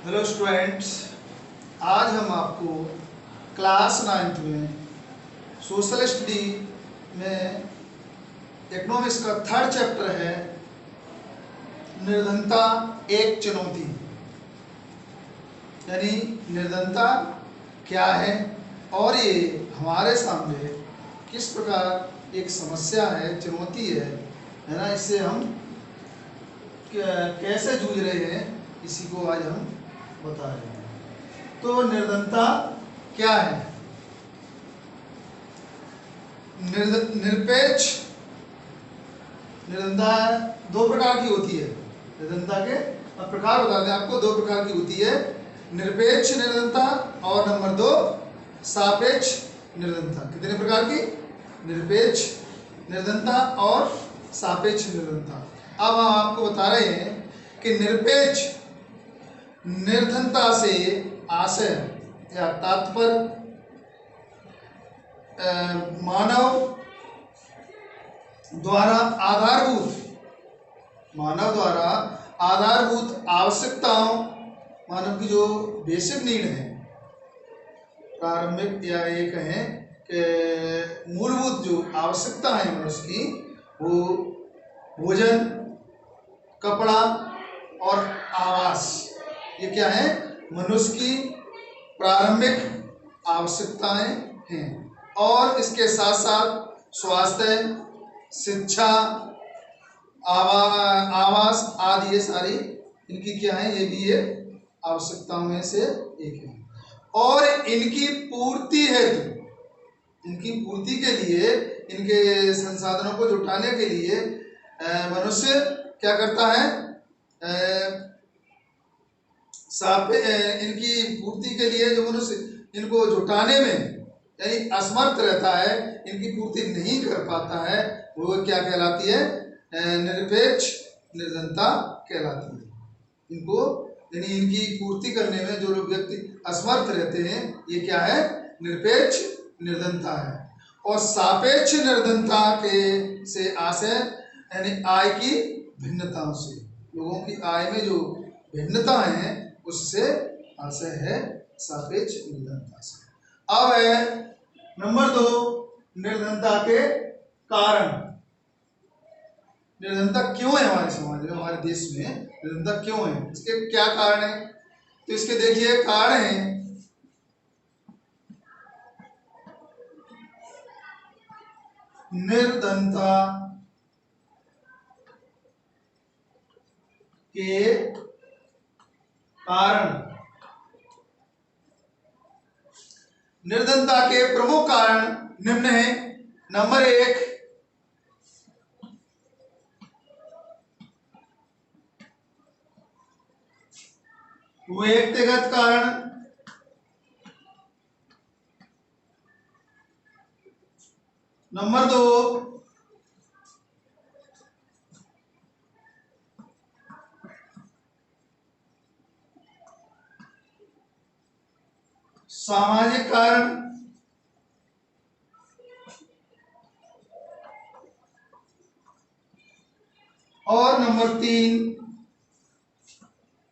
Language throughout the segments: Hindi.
हेलो स्टूडेंट्स, आज हम आपको क्लास 9th में सोशल स्टडी में इकोनॉमिक्स का 3rd चैप्टर है निर्धनता एक चुनौती। यानी निर्धनता क्या है और ये हमारे सामने किस प्रकार एक समस्या है, चुनौती है ना। इससे हम कैसे जूझ रहे हैं, इसी को आज हम बता रहे हैं। तो निर्धनता क्या है? निरपेक्ष निर्धनता दो प्रकार की होती है। निर्धनता के प्रकार बता दें आपको, दो प्रकार की होती है, निरपेक्ष निर्धनता और नंबर 2 सापेक्ष निर्धनता। कितने प्रकार की? निरपेक्ष निर्धनता और सापेक्ष निर्धनता। अब हम आपको बता रहे हैं कि निरपेक्ष निर्धनता से आशय या तात्पर्य मानव द्वारा आधारभूत आवश्यकताओं, मानव की जो बेसिक नीड है, प्रारंभिक या ये कहें कि मूलभूत जो आवश्यकता है मनुष्य की, वो भोजन, कपड़ा और आवास, ये क्या है? मनुष्य की प्रारंभिक आवश्यकताएं हैं। और इसके साथ साथ स्वास्थ्य, शिक्षा, आवास आदि, ये सारी इनकी क्या है? ये भी ये आवश्यकताओं में से एक है। और इनकी पूर्ति हेतु, इनकी पूर्ति के लिए, इनके संसाधनों को जुटाने के लिए मनुष्य क्या करता है? इनकी पूर्ति के लिए जो मनुष्य इनको जुटाने में यानी असमर्थ रहता है, इनकी पूर्ति नहीं कर पाता है, वो क्या कहलाती है? निरपेक्ष निर्धनता कहलाती है। इनको यानी इनकी पूर्ति करने में जो लोग व्यक्ति असमर्थ रहते हैं, ये क्या है? निरपेक्ष निर्धनता है। और सापेक्ष निर्धनता के से आशय यानी आय की भिन्नताओं से, लोगों की आय में जो भिन्नता है उससे आशय है सापेक्ष निर्धनता से। अब है नंबर 2 निर्धनता के कारण। निर्धनता क्यों है हमारे समाज में, हमारे देश में निर्धनता क्यों है? इसके क्या कारण है? तो इसके देखिए कारण है निर्धनता के कारण। निर्धनता के प्रमुख कारण निम्न है। नंबर 1 व्यक्तिगत कारण। नंबर 2 सामाजिक कारण। और नंबर 3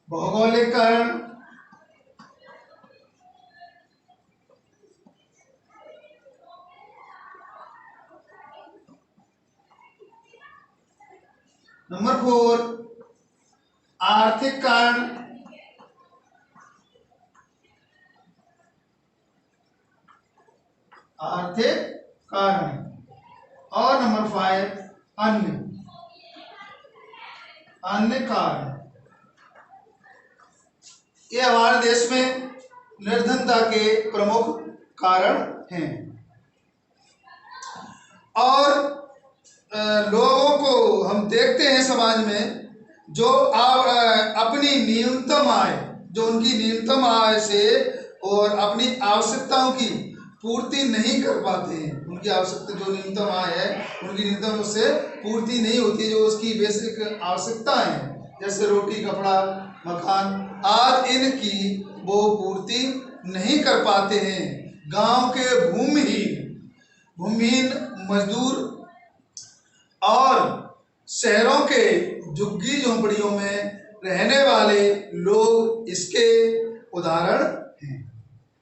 भौगोलिक कारण। नंबर 4 आर्थिक कारण। आर्थिक कारण। और नंबर 5 अन्य कारण। ये हमारे देश में निर्धनता के प्रमुख कारण हैं। और लोगों को हम देखते हैं समाज में, जो अपनी न्यूनतम आय, जो उनकी न्यूनतम आय से और अपनी आवश्यकताओं की पूर्ति नहीं कर पाते हैं। उनकी आवश्यकता जो न्यूनतम आय है, उनकी न्यूनतम उससे पूर्ति नहीं होती, जो उसकी बेसिक आवश्यकता है, जैसे रोटी, कपड़ा, मकान आदि, इनकी वो पूर्ति नहीं कर पाते हैं। गांव के भूमिहीन मजदूर और शहरों के झुग्गी झोंपड़ियों में रहने वाले लोग इसके उदाहरण हैं।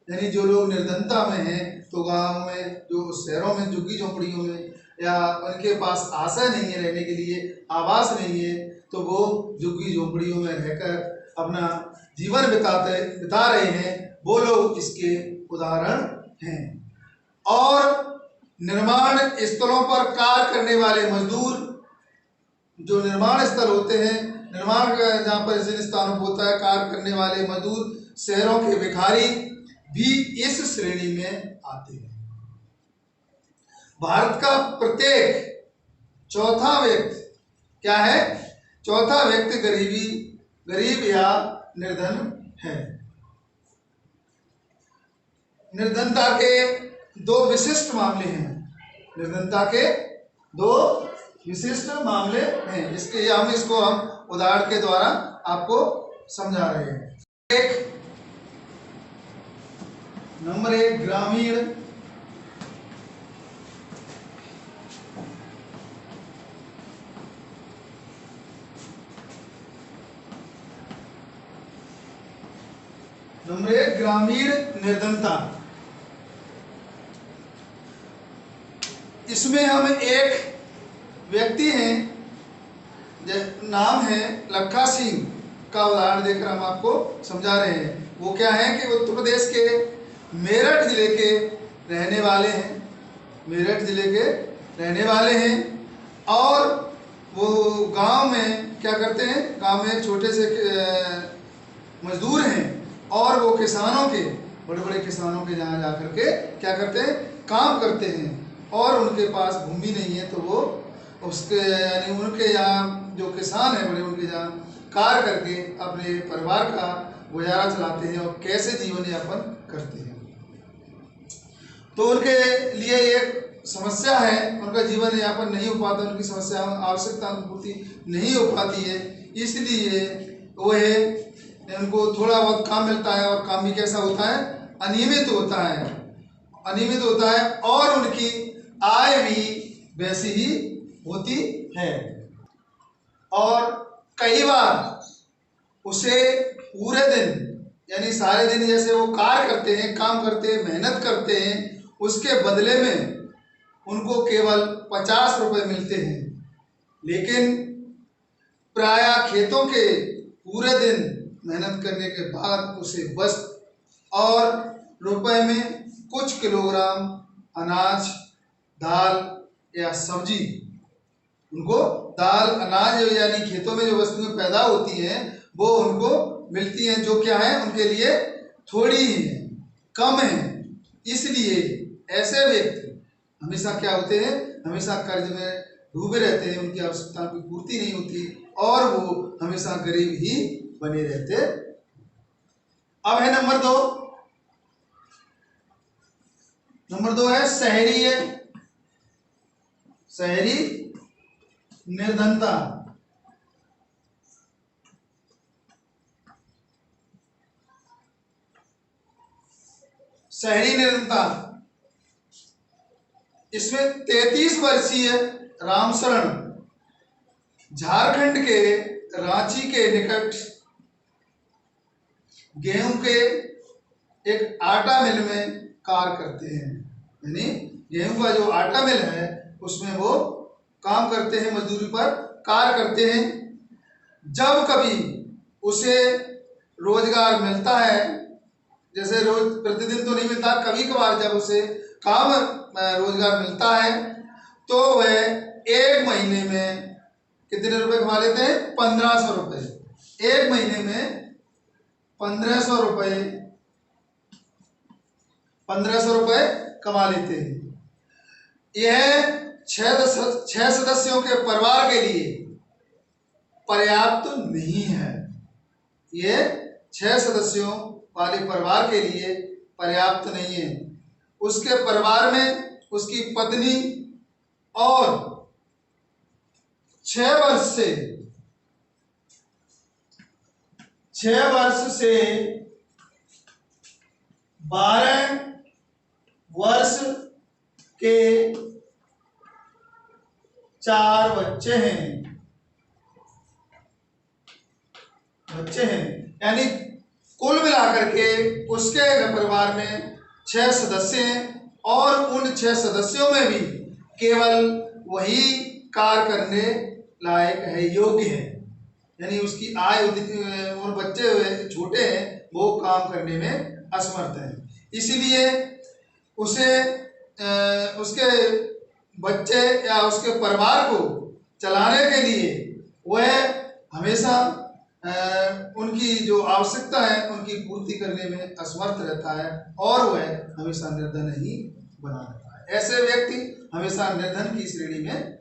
यानी जो लोग निर्धनता में हैं, तो गांव में, जो शहरों में, झुग्गी झोंपड़ियों में, या उनके पास आश्रय नहीं है, रहने के लिए आवास नहीं है, तो वो झुग्गी झोंपड़ियों में रहकर अपना जीवन बिता रहे हैं, वो लोग इसके उदाहरण हैं। और निर्माण स्थलों पर कार्य करने वाले मजदूर, जो निर्माण स्थल होते हैं, निर्माण जहाँ पर जिन स्थानों पर होता है, कार्य करने वाले मजदूर, शहरों के भिखारी भी इस श्रेणी में आते हैं। भारत का प्रत्येक चौथा व्यक्ति क्या है? चौथा व्यक्ति गरीब या निर्धन है। निर्धनता के दो विशिष्ट मामले हैं। निर्धनता के दो विशिष्ट मामले हैं। इसको हम उदाहरण के द्वारा आपको समझा रहे हैं। नंबर 1 ग्रामीण। नंबर 1 ग्रामीण निर्धनता। इसमें हम एक व्यक्ति हैं, नाम है लखा सिंह, का उदाहरण देकर हम आपको समझा रहे हैं। वो क्या है कि उत्तर प्रदेश के मेरठ जिले के रहने वाले हैं। मेरठ जिले के रहने वाले हैं और वो गांव में क्या करते हैं? गांव में छोटे से मजदूर हैं और वो किसानों के, बड़े बड़े किसानों के यहाँ जा करके क्या करते हैं? काम करते हैं। और उनके पास भूमि नहीं है, तो वो उसके यानी उनके यहाँ जो किसान हैं बड़े, उनके यहाँ कार्य करके अपने परिवार का गुजारा चलाते हैं और कैसे जीवन यापन करते हैं। तो उनके लिए एक समस्या है, उनका जीवन यापन नहीं हो पाता, उनकी समस्या, आवश्यकता की पूर्ति नहीं हो पाती है। इसलिए वो उनको थोड़ा बहुत काम मिलता है और काम भी कैसा होता है? अनियमित होता है, अनियमित होता है और उनकी आय भी वैसी ही होती है। और कई बार उसे पूरे दिन, यानी सारे दिन जैसे वो कार्य करते हैं, काम करते हैं, मेहनत करते हैं, उसके बदले में उनको केवल 50 रुपये मिलते हैं। लेकिन प्रायः खेतों के पूरे दिन मेहनत करने के बाद उसे बस और रुपए में कुछ किलोग्राम अनाज, दाल या सब्जी, उनको दाल, अनाज यानी खेतों में जो वस्तुएं पैदा होती हैं वो उनको मिलती हैं, जो क्या है? उनके लिए थोड़ी ही है, कम है। इसलिए ऐसे व्यक्ति हमेशा क्या होते हैं? हमेशा कर्ज में डूबे रहते हैं, उनकी आवश्यकताओं की पूर्ति नहीं होती और वो हमेशा गरीब ही बने रहते। अब है नंबर 2। नंबर 2 है शहरी निर्धनता। शहरी निर्धनता, इसमें 33 वर्षीय रामशरण झारखंड के रांची के निकट गेहूं के एक आटा मिल में कार्य करते हैं। यानी गेहूं का जो आटा मिल है उसमें वो काम करते हैं, मजदूरी पर कार्य करते हैं। जब कभी उसे रोजगार मिलता है, जैसे रोज प्रतिदिन तो नहीं मिलता, कभी कभार जब उसे काम रोजगार मिलता है तो वह एक महीने में कितने रुपए कमा लेते हैं? 1500 रुपये। एक महीने में 1500 रुपये, 1500 रुपये कमा लेते हैं। यह 6 सदस्यों के परिवार के लिए पर्याप्त नहीं है। यह 6 सदस्यों वाले परिवार के लिए पर्याप्त नहीं है। उसके परिवार में उसकी पत्नी और 6 वर्ष से 12 वर्ष के 4 बच्चे हैं। यानी कुल मिलाकर के उसके परिवार में 6 सदस्य हैं और उन 6 सदस्यों में भी केवल वही कार्य करने लायक है, योग्य है, यानी उसकी आय और बच्चे छोटे हैं, वो काम करने में असमर्थ है। इसीलिए उसे उसके बच्चे या उसके परिवार को चलाने के लिए वह हमेशा उनकी जो आवश्यकता है उनकी पूर्ति करने में असमर्थ रहता है और वह हमेशा निर्धन ही बना रहता है। ऐसे व्यक्ति हमेशा निर्धन की श्रेणी में